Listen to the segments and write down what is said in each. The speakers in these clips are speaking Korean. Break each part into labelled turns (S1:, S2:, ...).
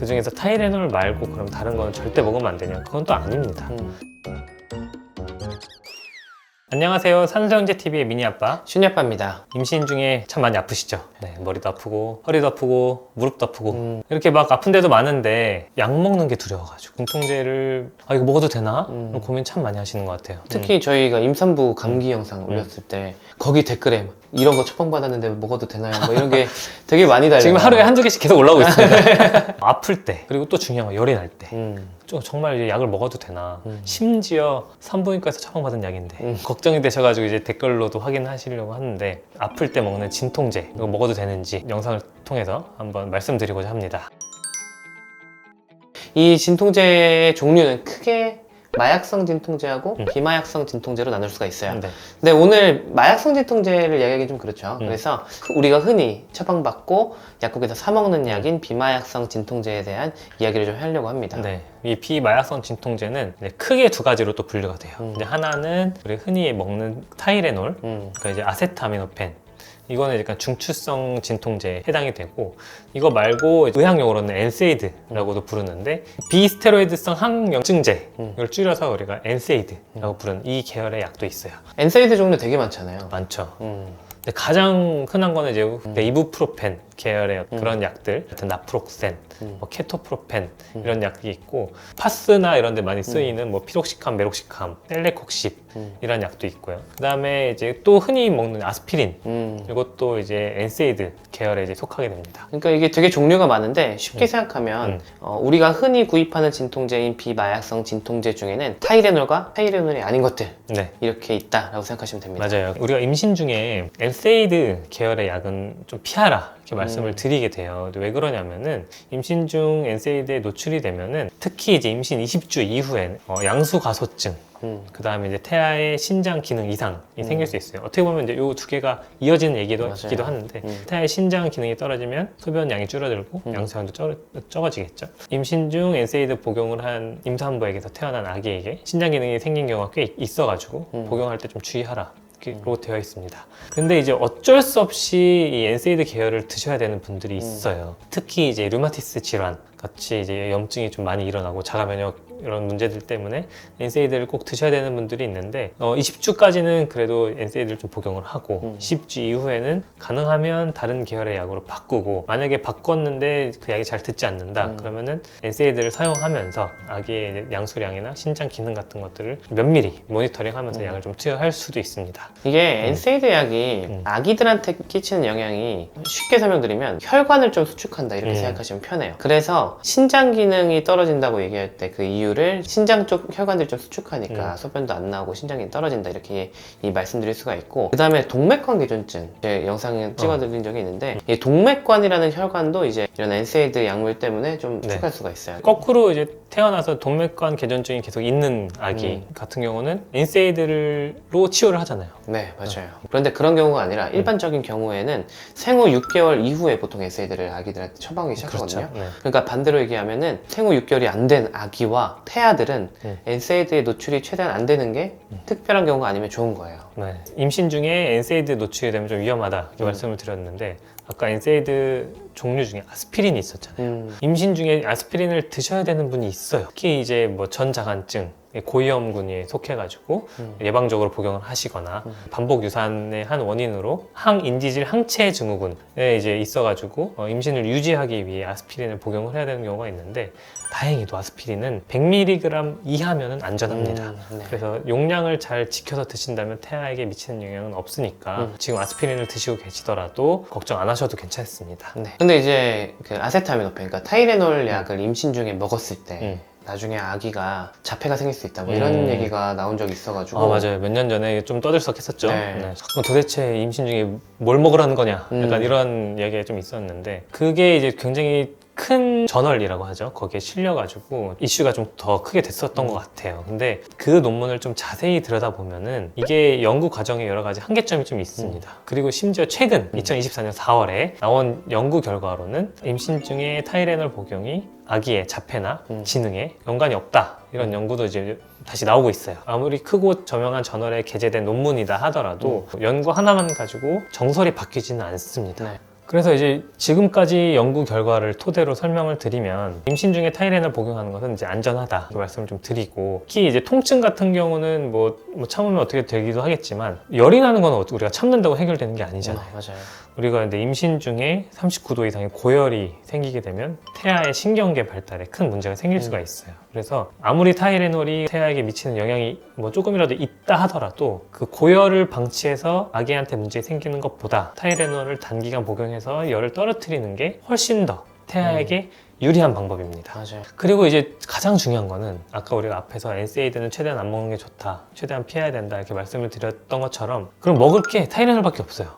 S1: 그 중에서 타이레놀 말고 그럼 다른 거는 절대 먹으면 안 되냐? 그건 또 아닙니다. 안녕하세요. 산소형제TV의 미니아빠
S2: 슈니아빠입니다.
S1: 임신 중에 참 많이 아프시죠? 네, 머리도 아프고 허리도 아프고 무릎도 아프고 이렇게 막 아픈 데도 많은데 약 먹는 게 두려워가지고 진통제를 이거 먹어도 되나? 고민 참 많이 하시는 것 같아요.
S2: 특히 저희가 임산부 감기 영상 올렸을 때 거기 댓글에 이런 거 처방받았는데 먹어도 되나요? 뭐 이런 게 되게 많이 달려요.
S1: 지금 하루에 한두 개씩 계속 올라오고 있습니다. 아플 때 그리고 또 중요한 건 열이 날 때 정말 약을 먹어도 되나 심지어 산부인과에서 처방받은 약인데 걱정이 되셔가지고 이제 댓글로도 확인하시려고 하는데 아플 때 먹는 진통제 이거 먹어도 되는지 영상을 통해서 한번 말씀드리고자 합니다.
S2: 이 진통제의 종류는 크게 마약성 진통제하고 비마약성 진통제로 나눌 수가 있어요.
S1: 네.
S2: 근데 오늘 마약성 진통제를 이야기하기 좀 그렇죠. 그래서 우리가 흔히 처방받고 약국에서 사 먹는 약인 비마약성 진통제에 대한 이야기를 좀 하려고 합니다.
S1: 네. 이 비마약성 진통제는 이제 크게 두 가지로 또 분류가 돼요. 이제 하나는 우리 흔히 먹는 타이레놀, 그러니까 이제 아세트아미노펜. 이거는 약간 중추성 진통제에 해당이 되고, 이거 말고 의학용어로는 엔세이드라고도 부르는데, 비스테로이드성 항염증제 이걸 줄여서 우리가 엔세이드라고 부르는 이 계열의 약도 있어요.
S2: 엔세이드 종류 되게 많잖아요.
S1: 많죠. 근데 가장 흔한 거는 이제 이부프로펜 계열의 그런 약들, 같은 나프록센, 뭐 케토프로펜 이런 약이 있고, 파스나 이런 데 많이 쓰이는 뭐 피록시캄, 메록시캄, 셀레콕십 이런 약도 있고요. 그 다음에 이제 또 흔히 먹는 아스피린, 이것도 이제 엔세이드 계열에 이제 속하게 됩니다.
S2: 그러니까 이게 되게 종류가 많은데 쉽게 생각하면 우리가 흔히 구입하는 진통제인 비마약성 진통제 중에는 타이레놀과 타이레놀이 아닌 것들
S1: 네.
S2: 이렇게 있다라고 생각하시면 됩니다.
S1: 맞아요. 우리가 임신 중에 엔세이드 계열의 약은 좀 피하라 이렇게 말씀을 드리게 돼요. 왜 그러냐면은 임신 중 엔세이드에 노출이 되면은 특히 이제 임신 20주 이후에 양수가소증 그 다음에 이제 태아의 신장 기능 이상이 생길 수 있어요. 어떻게 보면 이제 요 두 개가 이어지는 얘기도 하는데 태아의 신장 기능이 떨어지면 소변 양이 줄어들고 양수량도 적어지겠죠. 임신 중 엔세이드 복용을 한 임산부에게서 태어난 아기에게 신장 기능이 생긴 경우가 꽤 있어가지고 복용할 때 좀 주의하라. 로 되어 있습니다. 근데 이제 어쩔 수 없이 이 엔세이드 계열을 드셔야 되는 분들이 있어요. 특히 이제 류마티스 질환 같이 이제 염증이 좀 많이 일어나고 자가 면역 이런 문제들 때문에 엔세이드를 꼭 드셔야 되는 분들이 있는데 20주까지는 그래도 엔세이드를 좀 복용을 하고 20주 이후에는 가능하면 다른 계열의 약으로 바꾸고, 만약에 바꿨는데 그 약이 잘 듣지 않는다 그러면은 엔세이드를 사용하면서 아기의 양수량이나 신장 기능 같은 것들을 면밀히 모니터링하면서 약을 좀 투여할 수도 있습니다.
S2: 이게 엔세이드 약이 아기들한테 끼치는 영향이 쉽게 설명드리면 혈관을 좀 수축한다 이렇게 생각하시면 편해요. 그래서 신장 기능이 떨어진다고 얘기할 때 그 이유를 신장 쪽 혈관들이 좀 수축하니까 소변도 안 나오고 신장이 떨어진다 이렇게 말씀드릴 수가 있고, 그 다음에 동맥관 개존증 제 영상을 찍어드린 적이 있는데 이 동맥관이라는 혈관도 이제 이런 엔세이드 약물 때문에 좀 축할 수가 있어요.
S1: 거꾸로 이제 태어나서 동맥관 개전증이 계속 있는 아기 같은 경우는 엔세이드로 치료를 하잖아요.
S2: 네, 맞아요. 그런데 그런 경우가 아니라 일반적인 경우에는 생후 6개월 이후에 보통 엔세이드를 아기들한테 처방하기 시작하거든요.
S1: 그렇죠. 네.
S2: 그러니까 반대로 얘기하면은 생후 6개월이 안 된 아기와 태아들은 엔세이드에 노출이 최대한 안 되는 게 특별한 경우가 아니면 좋은 거예요.
S1: 네. 임신 중에 엔세이드 노출이 되면 좀 위험하다 이렇게 말씀을 드렸는데, 아까 엔세이드 종류 중에 아스피린이 있었잖아요. 임신 중에 아스피린을 드셔야 되는 분이 있어요. 특히 이제 뭐 전자간증, 고위험군에 속해가지고 예방적으로 복용을 하시거나 반복 유산의 한 원인으로 항인지질 항체 증후군에 이제 있어가지고 임신을 유지하기 위해 아스피린을 복용을 해야 되는 경우가 있는데, 다행히도 아스피린은 100mg 이하면은 안전합니다.
S2: 네.
S1: 그래서 용량을 잘 지켜서 드신다면 태아에게 미치는 영향은 없으니까 지금 아스피린을 드시고 계시더라도 걱정 안 하셔도 괜찮습니다.
S2: 네. 근데 이제 그 아세타미노펜, 그러니까 타이레놀 약을 임신 중에 먹었을 때 나중에 아기가 자폐가 생길 수 있다 뭐 이런 얘기가 나온 적이 있어가지고
S1: 맞아요. 몇 년 전에 좀 떠들썩했었죠.
S2: 네.
S1: 네. 도대체 임신 중에 뭘 먹으라는 거냐 약간 이런 얘기가 좀 있었는데, 그게 이제 굉장히 큰 저널이라고 하죠. 거기에 실려가지고 이슈가 좀 더 크게 됐었던 것 같아요. 근데 그 논문을 좀 자세히 들여다보면은 이게 연구 과정에 여러 가지 한계점이 좀 있습니다. 그리고 심지어 최근 2024년 4월에 나온 연구 결과로는 임신 중에 타이레놀 복용이 아기의 자폐나 지능에 연관이 없다, 이런 연구도 이제 다시 나오고 있어요. 아무리 크고 저명한 저널에 게재된 논문이다 하더라도 연구 하나만 가지고 정설이 바뀌지는 않습니다.
S2: 네.
S1: 그래서 이제 지금까지 연구 결과를 토대로 설명을 드리면 임신 중에 타이레놀 복용하는 것은 이제 안전하다 그 말씀을 좀 드리고, 특히 이제 통증 같은 경우는 뭐 참으면 어떻게 되기도 하겠지만 열이 나는 건 우리가 참는다고 해결되는 게 아니잖아요.
S2: 맞아요.
S1: 우리가 근데 임신 중에 39도 이상의 고열이 생기게 되면 태아의 신경계 발달에 큰 문제가 생길 수가 있어요. 그래서 아무리 타이레놀이 태아에게 미치는 영향이 뭐 조금이라도 있다 하더라도 그 고열을 방치해서 아기한테 문제 생기는 것보다 타이레놀을 단기간 복용해서 열을 떨어뜨리는 게 훨씬 더 태아에게 유리한 방법입니다.
S2: 맞아요.
S1: 그리고 이제 가장 중요한 거는 아까 우리가 앞에서 NSAID는 최대한 안 먹는 게 좋다, 최대한 피해야 된다 이렇게 말씀을 드렸던 것처럼, 그럼 먹을 게 타이레놀밖에 없어요.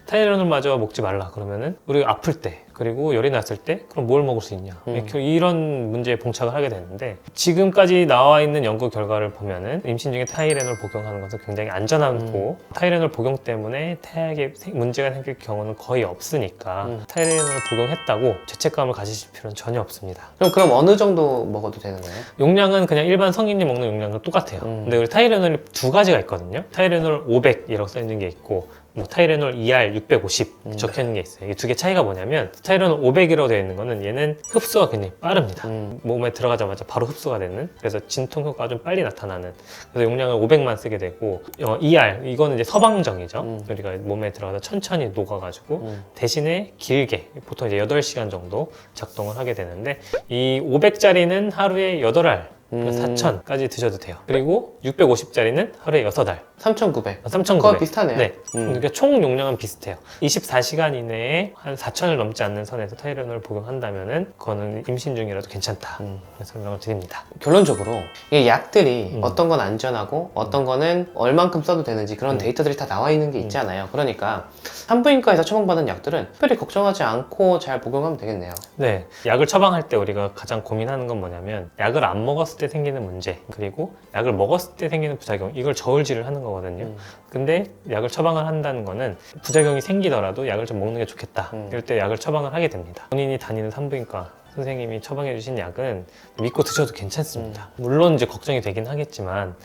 S1: 타이레놀마저 먹지 말라 그러면은 우리가 아플 때 그리고 열이 났을 때 그럼 뭘 먹을 수 있냐, 이런 문제에 봉착을 하게 되는데, 지금까지 나와 있는 연구 결과를 보면은 임신 중에 타이레놀 복용하는 것은 굉장히 안전하고 타이레놀 복용 때문에 태아에게 문제가 생길 경우는 거의 없으니까 타이레놀 복용했다고 죄책감을 가지실 필요는 전혀 없습니다.
S2: 그럼 어느 정도 먹어도 되는 거예요?
S1: 용량은 그냥 일반 성인이 먹는 용량과 똑같아요. 근데 우리 타이레놀이 두 가지가 있거든요. 타이레놀 500이라고 써 있는 게 있고, 뭐 타이레놀 ER 650 적혀 있는 게 있어요. 이게 두 개 차이가 뭐냐면, 타이레놀 500이라고 되어 있는 거는 얘는 흡수가 굉장히 빠릅니다. 몸에 들어가자마자 바로 흡수가 되는, 그래서 진통 효과가 좀 빨리 나타나는, 그래서 용량을 500만 쓰게 되고, ER 이거는 이제 서방정이죠. 우리가 몸에 들어가서 천천히 녹아가지고 대신에 길게 보통 이제 8시간 정도 작동을 하게 되는데, 이 500짜리는 하루에 8알 4,000까지 드셔도 돼요. 그리고 650짜리는 하루에 6알
S2: 3,900.
S1: 3,900.
S2: 그거 비슷하네요.
S1: 네. 그러니까 총 용량은 비슷해요. 24시간 이내에 한 4,000을 넘지 않는 선에서 타이레놀을 복용한다면은 그거는 임신 중이라도 괜찮다. 설명을 드립니다.
S2: 결론적으로 이게 약들이 어떤 건 안전하고 어떤 거는 얼만큼 써도 되는지 그런 데이터들이 다 나와 있는 게 있잖아요. 그러니까 산부인과에서 처방받은 약들은 특별히 걱정하지 않고 잘 복용하면 되겠네요.
S1: 네. 약을 처방할 때 우리가 가장 고민하는 건 뭐냐면, 약을 안 먹었을 때 생기는 문제, 그리고 약을 먹었을 때 생기는 부작용, 이걸 저울질을 하는 거거든요. 근데 약을 처방을 한다는 거는 부작용이 생기더라도 약을 좀 먹는 게 좋겠다. 이럴 때 약을 처방을 하게 됩니다. 본인이 다니는 산부인과 선생님이 처방해 주신 약은 믿고 드셔도 괜찮습니다. 물론 이제 걱정이 되긴 하겠지만,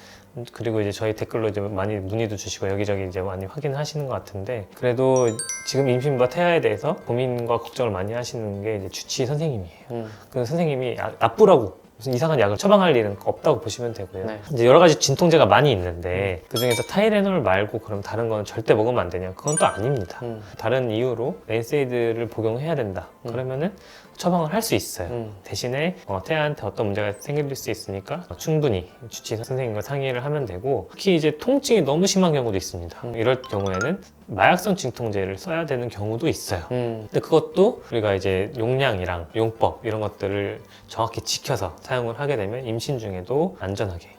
S1: 그리고 이제 저희 댓글로 이제 많이 문의도 주시고 여기저기 이제 많이 확인하시는 것 같은데, 그래도 지금 임신과 태아에 대해서 고민과 걱정을 많이 하시는 게 이제 주치의 선생님이에요. 그 선생님이 나쁘라고 무슨 이상한 약을 처방할 일은 없다고 보시면 되고요.
S2: 네.
S1: 이제 여러 가지 진통제가 많이 있는데 그 중에서 타이레놀 말고 그럼 다른 거는 절대 먹으면 안 되냐? 그건 또 아닙니다. 다른 이유로 NSAID를 복용해야 된다. 그러면은 처방을 할 수 있어요. 대신에 태아한테 어떤 문제가 생길 수 있으니까 충분히 주치의 선생님과 상의를 하면 되고, 특히 이제 통증이 너무 심한 경우도 있습니다. 이럴 경우에는 마약성 진통제를 써야 되는 경우도 있어요. 근데 그것도 우리가 이제 용량이랑 용법 이런 것들을 정확히 지켜서 사용을 하게 되면 임신 중에도 안전하게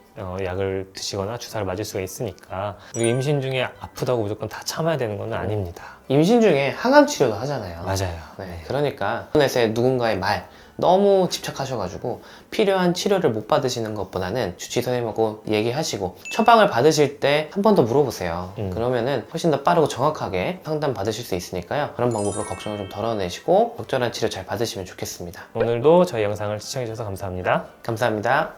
S1: 약을 드시거나 주사를 맞을 수가 있으니까, 우리 임신 중에 아프다고 무조건 다 참아야 되는 건 아닙니다.
S2: 임신 중에 항암 치료도 하잖아요.
S1: 맞아요.
S2: 네, 그러니까 인터넷에 누군가의 말 너무 집착하셔가지고 필요한 치료를 못 받으시는 것보다는 주치의 선생님하고 얘기하시고 처방을 받으실 때 한 번 더 물어보세요. 그러면은 훨씬 더 빠르고 정확하게 상담 받으실 수 있으니까요. 그런 방법으로 걱정을 좀 덜어내시고 적절한 치료 잘 받으시면 좋겠습니다.
S1: 오늘도 저희 영상을 시청해주셔서 감사합니다.
S2: 감사합니다.